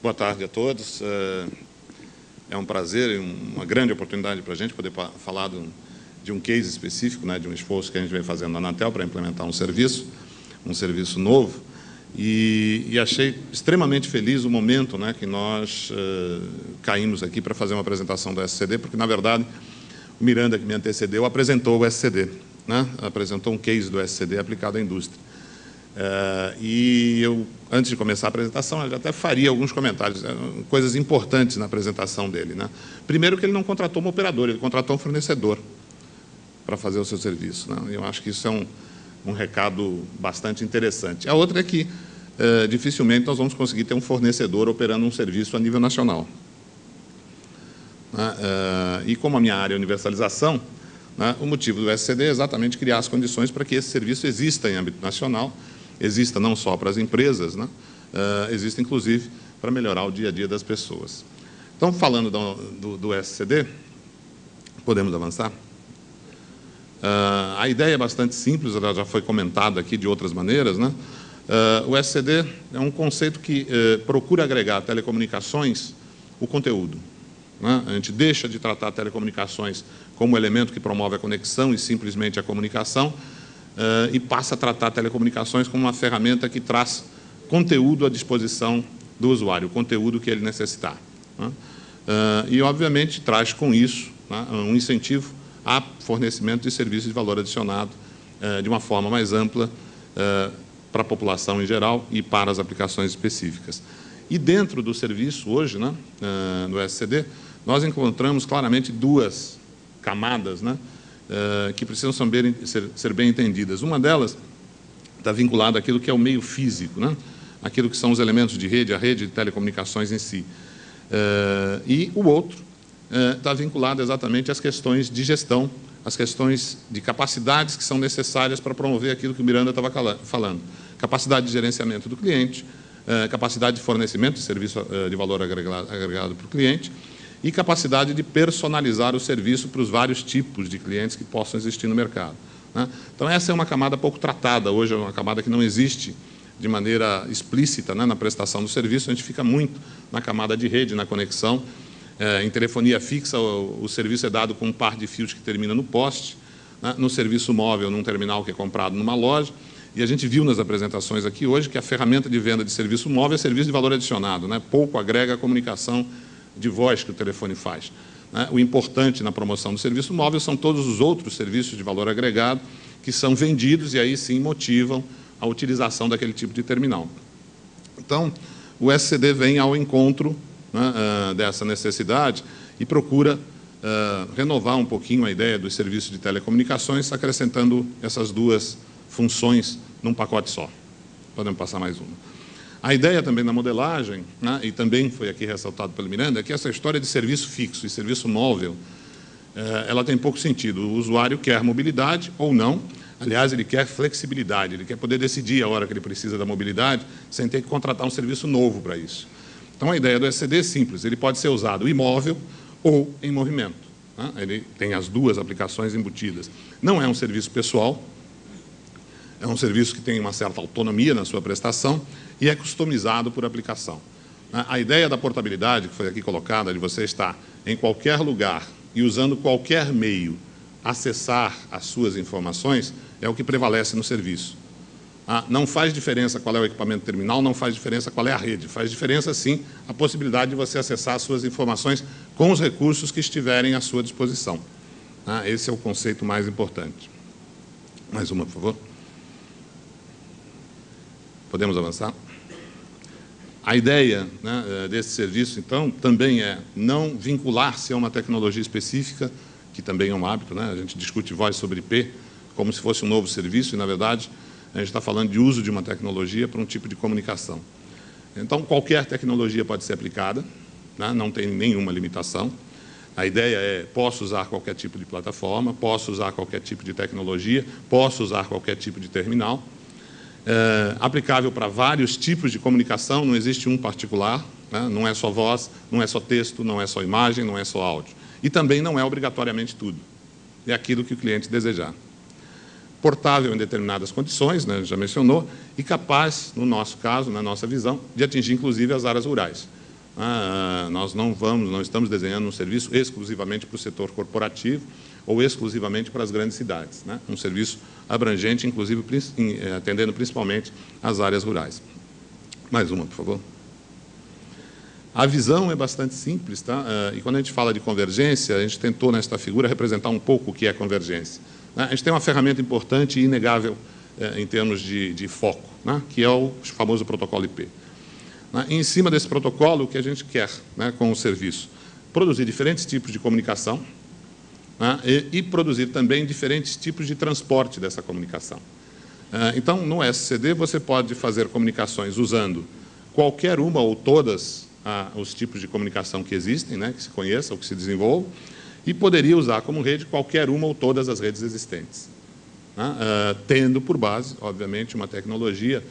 Boa tarde a todos. É um prazer e uma grande oportunidade para a gente poder falar de um case específico, né, de um esforço que a gente vem fazendo na Anatel para implementar um serviço novo. E achei extremamente feliz o momento, né, que nós caímos aqui para fazer uma apresentação do SCD, porque, na verdade, o Miranda, que me antecedeu, apresentou o SCD, né, apresentou um case do SCD aplicado à indústria. E eu, antes de começar a apresentação, eu até faria alguns comentários, coisas importantes na apresentação dele, né. Primeiro, que ele não contratou uma operadora, ele contratou um fornecedor para fazer o seu serviço, né. Eu acho que isso é um recado bastante interessante. A outra é que, dificilmente, nós vamos conseguir ter um fornecedor operando um serviço a nível nacional. E como a minha área é universalização, né, o motivo do SCD é exatamente criar as condições para que esse serviço exista em âmbito nacional, exista não só para as empresas, né, exista, inclusive, para melhorar o dia a dia das pessoas. Então, falando do SCD, podemos avançar? A ideia é bastante simples, ela já foi comentada aqui de outras maneiras, né? O SCD é um conceito que procura agregar a telecomunicações o conteúdo, né? A gente deixa de tratar telecomunicações como elemento que promove a conexão e simplesmente a comunicação e passa a tratar telecomunicações como uma ferramenta que traz conteúdo à disposição do usuário, o conteúdo que ele necessitar, né? E, obviamente, traz com isso, né, um incentivo a fornecimento de serviços de valor adicionado de uma forma mais ampla para a população em geral e para as aplicações específicas. E dentro do serviço hoje, né, do SCD, nós encontramos claramente duas camadas, né, que precisam ser bem entendidas. Uma delas está vinculada àquilo que é o meio físico, né, aquilo que são os elementos de rede, a rede de telecomunicações em si. E o outro está vinculado exatamente às questões de gestão, às questões de capacidades que são necessárias para promover aquilo que o Miranda estava falando. Capacidade de gerenciamento do cliente, capacidade de fornecimento de serviço de valor agregado para o cliente e capacidade de personalizar o serviço para os vários tipos de clientes que possam existir no mercado, né? Então, essa é uma camada pouco tratada hoje, é uma camada que não existe de maneira explícita, né, na prestação do serviço. A gente fica muito na camada de rede, na conexão. Em telefonia fixa, o serviço é dado com um par de fios que termina no poste, né? No serviço móvel, num terminal que é comprado numa loja. E a gente viu nas apresentações aqui hoje que a ferramenta de venda de serviço móvel é serviço de valor adicionado, né? Pouco agrega a comunicação de voz que o telefone faz, né? O importante na promoção do serviço móvel são todos os outros serviços de valor agregado que são vendidos e aí sim motivam a utilização daquele tipo de terminal. Então, o SCD vem ao encontro, né, dessa necessidade e procura renovar um pouquinho a ideia dos serviços de telecomunicações, acrescentando essas duas funções num pacote só. Podemos passar mais uma. A ideia também da modelagem, né, e também foi aqui ressaltado pelo Miranda, é que essa história de serviço fixo e serviço móvel, ela tem pouco sentido. O usuário quer mobilidade ou não. Aliás, ele quer flexibilidade, ele quer poder decidir a hora que ele precisa da mobilidade sem ter que contratar um serviço novo para isso. Então, a ideia do SCD é simples, ele pode ser usado imóvel ou em movimento, né? Ele tem as duas aplicações embutidas. Não é um serviço pessoal, é um serviço que tem uma certa autonomia na sua prestação e é customizado por aplicação. A ideia da portabilidade, que foi aqui colocada, de você estar em qualquer lugar e usando qualquer meio acessar as suas informações, é o que prevalece no serviço. Não faz diferença qual é o equipamento terminal, não faz diferença qual é a rede. Faz diferença, sim, a possibilidade de você acessar as suas informações com os recursos que estiverem à sua disposição. Esse é o conceito mais importante. Mais uma, por favor. Podemos avançar? A ideia, né, desse serviço, então, também é não vincular-se a uma tecnologia específica, que também é um hábito, né? A gente discute voz sobre IP como se fosse um novo serviço e, na verdade, a gente está falando de uso de uma tecnologia para um tipo de comunicação. Então, qualquer tecnologia pode ser aplicada, né? Não tem nenhuma limitação. A ideia é, posso usar qualquer tipo de plataforma, posso usar qualquer tipo de tecnologia, posso usar qualquer tipo de terminal. Aplicável para vários tipos de comunicação, não existe um particular, né? Não é só voz, não é só texto, não é só imagem, não é só áudio. E também não é obrigatoriamente tudo. É aquilo que o cliente desejar. Portável em determinadas condições, né, já mencionou, e capaz, no nosso caso, na nossa visão, de atingir, inclusive, as áreas rurais. Nós não estamos desenhando um serviço exclusivamente para o setor corporativo ou exclusivamente para as grandes cidades, né? Um serviço abrangente, inclusive atendendo principalmente as áreas rurais. Mais uma, por favor. A visão é bastante simples, tá? E quando a gente fala de convergência, a gente tentou nesta figura representar um pouco o que é convergência, né? A gente tem uma ferramenta importante e inegável em termos de foco, né? Que é o famoso protocolo IP. E em cima desse protocolo, o que a gente quer, né, com o serviço? Produzir diferentes tipos de comunicação, né, e produzir também diferentes tipos de transporte dessa comunicação. Então, no SCD, você pode fazer comunicações usando qualquer uma ou todas os tipos de comunicação que existem, né, que se conheça ou que se desenvolvam, e poderia usar como rede qualquer uma ou todas as redes existentes, né, tendo por base, obviamente, uma tecnologia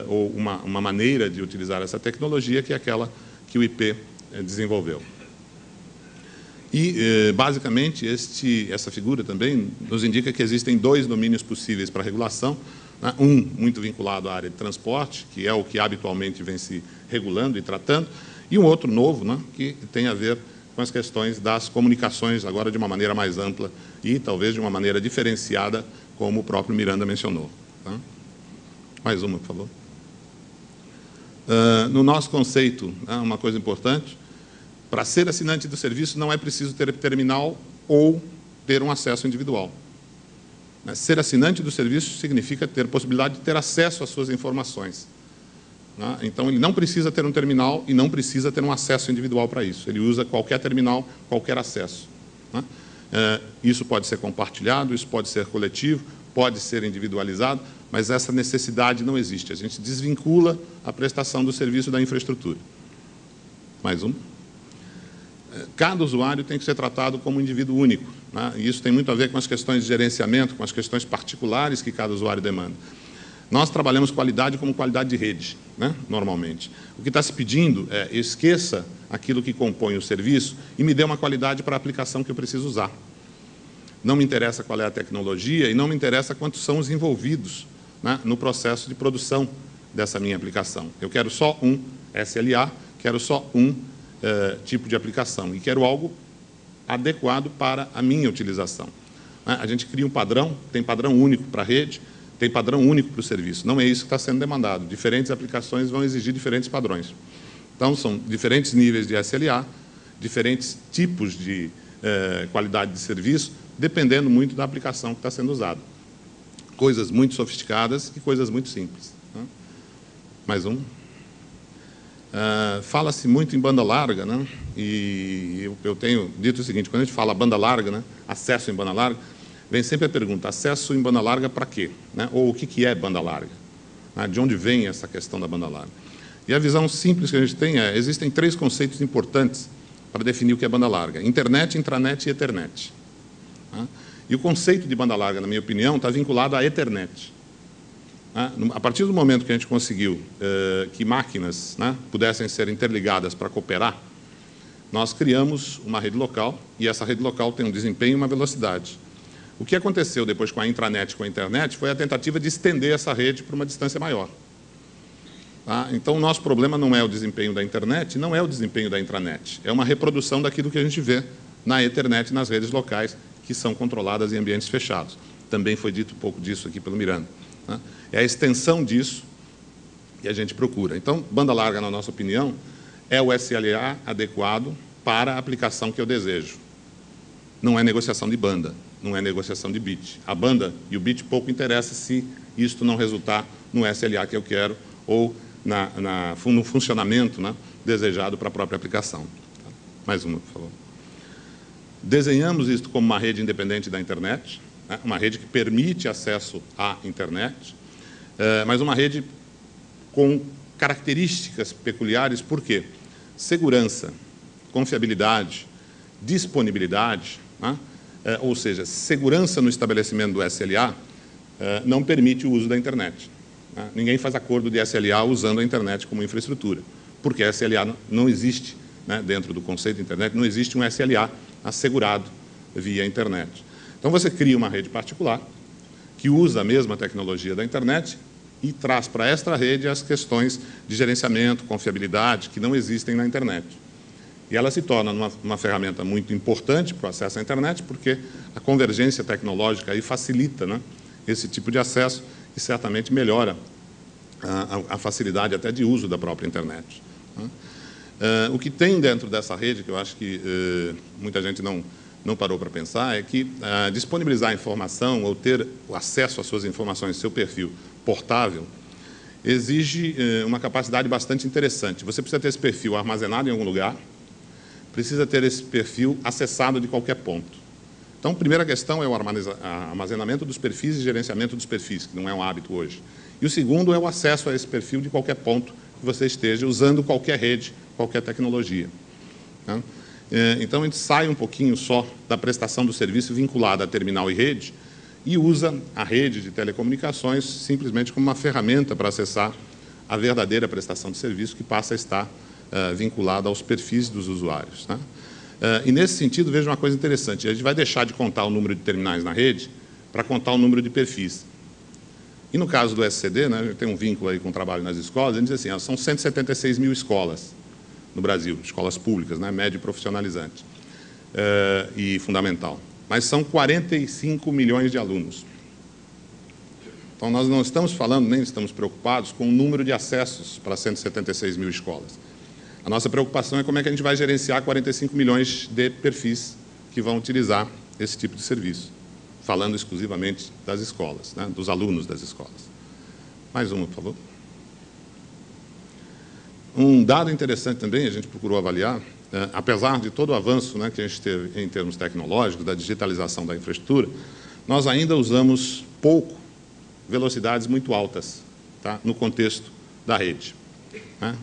ou uma maneira de utilizar essa tecnologia, que é aquela que o IP desenvolveu. E, basicamente, essa figura também nos indica que existem dois domínios possíveis para a regulação, né? Um muito vinculado à área de transporte, que é o que habitualmente vem se regulando e tratando, e um outro novo, né, que tem a ver com as questões das comunicações, agora de uma maneira mais ampla e talvez de uma maneira diferenciada, como o próprio Miranda mencionou, tá? Mais uma, por favor. No nosso conceito, uma coisa importante, para ser assinante do serviço não é preciso ter terminal ou ter um acesso individual. Ser assinante do serviço significa ter possibilidade de ter acesso às suas informações. Então, ele não precisa ter um terminal e não precisa ter um acesso individual para isso. Ele usa qualquer terminal, qualquer acesso. Isso pode ser compartilhado, isso pode ser coletivo, pode ser individualizado, mas essa necessidade não existe. A gente desvincula a prestação do serviço da infraestrutura. Mais um. Cada usuário tem que ser tratado como um indivíduo único, né? E isso tem muito a ver com as questões de gerenciamento, com as questões particulares que cada usuário demanda. Nós trabalhamos qualidade como qualidade de rede, né? Normalmente. O que está se pedindo é esqueça aquilo que compõe o serviço e me dê uma qualidade para a aplicação que eu preciso usar. Não me interessa qual é a tecnologia e não me interessa quantos são os envolvidos, né, no processo de produção dessa minha aplicação. Eu quero só um SLA, quero só um tipo de aplicação e quero algo adequado para a minha utilização. A gente cria um padrão, tem padrão único para a rede, tem padrão único para o serviço. Não é isso que está sendo demandado. Diferentes aplicações vão exigir diferentes padrões. Então, são diferentes níveis de SLA, diferentes tipos de qualidade de serviço, dependendo muito da aplicação que está sendo usada. Coisas muito sofisticadas e coisas muito simples. Mais um. Fala-se muito em banda larga, né? E eu tenho dito o seguinte, quando a gente fala banda larga, né, acesso em banda larga, vem sempre a pergunta, acesso em banda larga para quê? Né? Ou o que é banda larga? De onde vem essa questão da banda larga? E a visão simples que a gente tem é, existem três conceitos importantes para definir o que é banda larga: internet, intranet e ethernet. E o conceito de banda larga, na minha opinião, está vinculado à Ethernet. A partir do momento que a gente conseguiu que máquinas, né, pudessem ser interligadas para cooperar, nós criamos uma rede local, e essa rede local tem um desempenho e uma velocidade. O que aconteceu depois com a intranet e com a internet foi a tentativa de estender essa rede para uma distância maior. Então, o nosso problema não é o desempenho da internet, não é o desempenho da intranet, é uma reprodução daquilo que a gente vê na Ethernet e nas redes locais, que são controladas em ambientes fechados. Também foi dito um pouco disso aqui pelo Miranda. É a extensão disso que a gente procura. Então, banda larga, na nossa opinião, é o SLA adequado para a aplicação que eu desejo. Não é negociação de banda, não é negociação de bit. A banda e o bit pouco interessa se isto não resultar no SLA que eu quero ou no funcionamento, né, desejado para a própria aplicação. Mais uma, por favor. Desenhamos isto como uma rede independente da internet, né, uma rede que permite acesso à internet, mas uma rede com características peculiares. Por quê? Segurança, confiabilidade, disponibilidade, né, ou seja, segurança no estabelecimento do SLA não permite o uso da internet. Ninguém faz acordo de SLA usando a internet como infraestrutura, porque SLA não existe, né, dentro do conceito de internet, não existe um SLA assegurado via internet. Então, você cria uma rede particular que usa a mesma tecnologia da internet e traz para esta rede as questões de gerenciamento, confiabilidade, que não existem na internet. E ela se torna uma ferramenta muito importante para o acesso à internet, porque a convergência tecnológica aí facilita, né, esse tipo de acesso e certamente melhora a facilidade até de uso da própria internet. O que tem dentro dessa rede, que eu acho que muita gente não parou para pensar, é que disponibilizar informação ou ter o acesso às suas informações, seu perfil portável, exige uma capacidade bastante interessante. Você precisa ter esse perfil armazenado em algum lugar, precisa ter esse perfil acessado de qualquer ponto. Então, a primeira questão é o armazenamento dos perfis e gerenciamento dos perfis, que não é um hábito hoje. E o segundo é o acesso a esse perfil de qualquer ponto que você esteja usando qualquer rede, qualquer tecnologia. Então, a gente sai um pouquinho só da prestação do serviço vinculada a terminal e rede e usa a rede de telecomunicações simplesmente como uma ferramenta para acessar a verdadeira prestação de serviço que passa a estar vinculada aos perfis dos usuários. E, nesse sentido, veja uma coisa interessante. A gente vai deixar de contar o número de terminais na rede para contar o número de perfis. E, no caso do SCD, né, a gente tem um vínculo aí com o trabalho nas escolas, a gente diz assim, são 176 mil escolas no Brasil, escolas públicas, né, médio e profissionalizante e fundamental. Mas são 45 milhões de alunos. Então, nós não estamos falando, nem estamos preocupados com o número de acessos para 176 mil escolas. A nossa preocupação é como é que a gente vai gerenciar 45 milhões de perfis que vão utilizar esse tipo de serviço, falando exclusivamente das escolas, né, dos alunos das escolas. Mais uma, por favor. Um dado interessante também, a gente procurou avaliar, apesar de todo o avanço, né, que a gente teve em termos tecnológicos, da digitalização da infraestrutura, nós ainda usamos pouco velocidades muito altas, tá, no contexto da rede.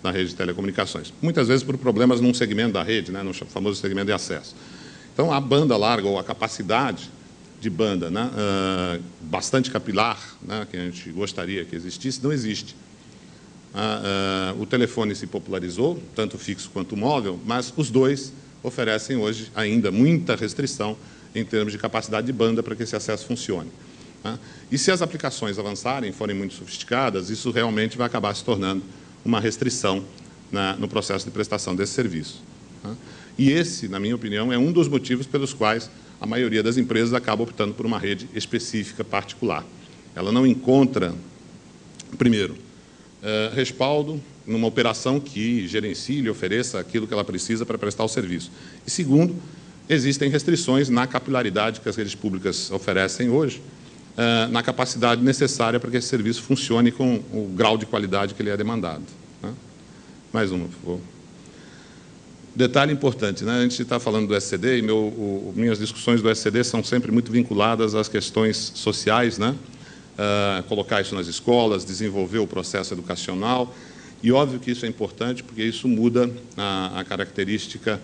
Da rede de telecomunicações. Muitas vezes por problemas num segmento da rede, né, no famoso segmento de acesso. Então, a banda larga, ou a capacidade de banda, né, bastante capilar, né, que a gente gostaria que existisse, não existe. O telefone se popularizou, tanto fixo quanto móvel, mas os dois oferecem hoje ainda muita restrição em termos de capacidade de banda para que esse acesso funcione. E se as aplicações avançarem, forem muito sofisticadas, isso realmente vai acabar se tornando uma restrição no processo de prestação desse serviço. E esse, na minha opinião, é um dos motivos pelos quais a maioria das empresas acaba optando por uma rede específica, particular. Ela não encontra, primeiro, respaldo numa operação que gerencie e ofereça aquilo que ela precisa para prestar o serviço. E, segundo, existem restrições na capilaridade que as redes públicas oferecem hoje, na capacidade necessária para que esse serviço funcione com o grau de qualidade que ele é demandado. Mais uma, por favor. Detalhe importante, né? A gente está falando do SCD e minhas discussões do SCD são sempre muito vinculadas às questões sociais, né? Colocar isso nas escolas, desenvolver o processo educacional, e óbvio que isso é importante porque isso muda a característica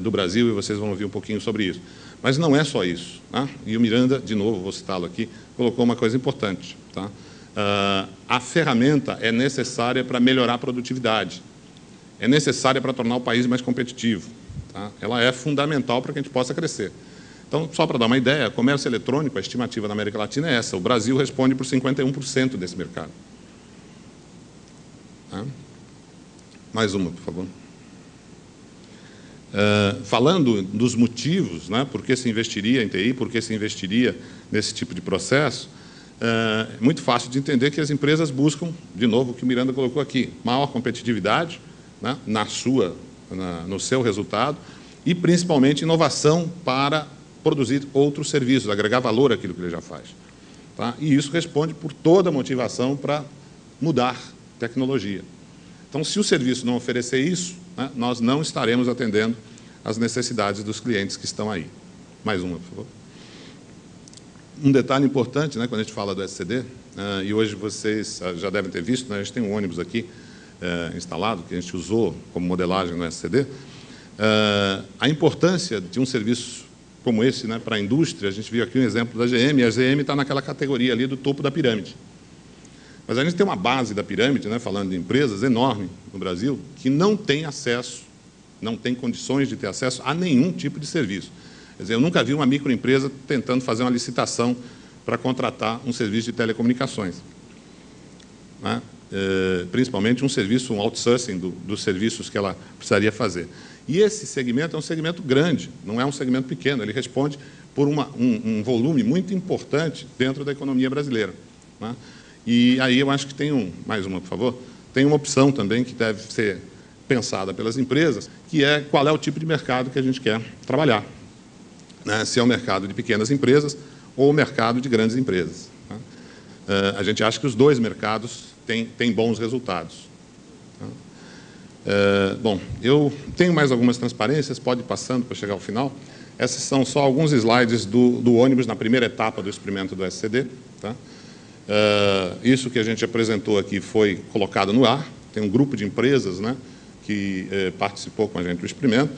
do Brasil, e vocês vão ouvir um pouquinho sobre isso. Mas não é só isso. Tá? E o Miranda, de novo, vou citá-lo aqui, colocou uma coisa importante. Tá? A ferramenta é necessária para melhorar a produtividade, é necessária para tornar o país mais competitivo. Tá? Ela é fundamental para que a gente possa crescer. Então, só para dar uma ideia, comércio eletrônico, a estimativa na América Latina é essa. O Brasil responde por 51% desse mercado. Tá? Mais uma, por favor. Falando dos motivos, né, por que se investiria em TI, por que se investiria nesse tipo de processo, é muito fácil de entender que as empresas buscam, de novo, o que o Miranda colocou aqui, maior competitividade, né, no seu resultado e, principalmente, inovação para produzir outros serviços, agregar valor àquilo que ele já faz. Tá? E isso responde por toda a motivação para mudar tecnologia. Então, se o serviço não oferecer isso, né, nós não estaremos atendendo às necessidades dos clientes que estão aí. Mais uma, por favor. Um detalhe importante, né, quando a gente fala do SCD, e hoje vocês já devem ter visto, né, a gente tem um ônibus aqui instalado, que a gente usou como modelagem no SCD, a importância de um serviço como esse, né, para a indústria, a gente viu aqui um exemplo da GM, e a GM está naquela categoria ali do topo da pirâmide. Mas a gente tem uma base da pirâmide, né, falando de empresas, enorme no Brasil, que não tem acesso, não tem condições de ter acesso a nenhum tipo de serviço. Quer dizer, eu nunca vi uma microempresa tentando fazer uma licitação para contratar um serviço de telecomunicações. né? Principalmente um outsourcing dos serviços que ela precisaria fazer. E esse segmento é um segmento grande, não é um segmento pequeno, ele responde por um volume muito importante dentro da economia brasileira, né? E aí eu acho que tem mais uma, por favor, tem uma opção também que deve ser pensada pelas empresas, que é qual é o tipo de mercado que a gente quer trabalhar, né? Se é o mercado de pequenas empresas ou o mercado de grandes empresas, né? A gente acha que os dois mercados têm bons resultados. Bom, eu tenho mais algumas transparências, pode ir passando para chegar ao final. Essas são só alguns slides do ônibus na primeira etapa do experimento do SCD, tá? Isso que a gente apresentou aqui foi colocado no ar, tem um grupo de empresas, né, que participou com a gente do experimento.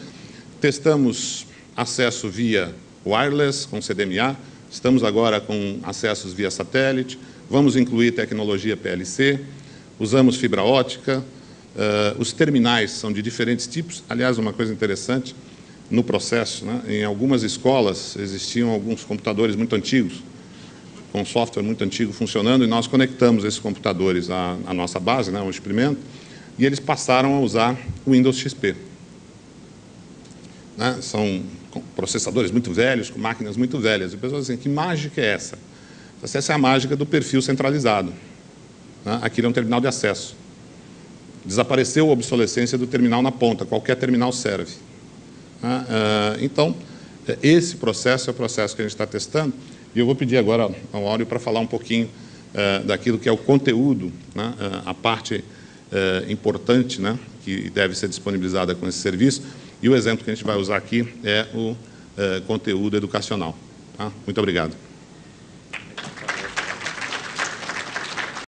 Testamos acesso via wireless, com CDMA, estamos agora com acessos via satélite, vamos incluir tecnologia PLC, usamos fibra ótica, os terminais são de diferentes tipos. Aliás, uma coisa interessante, no processo, né, em algumas escolas existiam alguns computadores muito antigos, com software muito antigo funcionando, e nós conectamos esses computadores à nossa base, né, ao experimento, e eles passaram a usar o Windows XP. Né, são processadores muito velhos, com máquinas muito velhas. E o pessoal diz assim, que mágica é essa? Essa é a mágica do perfil centralizado. Né, aquilo é um terminal de acesso. Desapareceu a obsolescência do terminal na ponta, qualquer terminal serve. Então, esse processo é o processo que a gente está testando, e eu vou pedir agora ao Áureo para falar um pouquinho daquilo que é o conteúdo, né, a parte importante, né, que deve ser disponibilizada com esse serviço, e o exemplo que a gente vai usar aqui é o conteúdo educacional. Tá? Muito obrigado.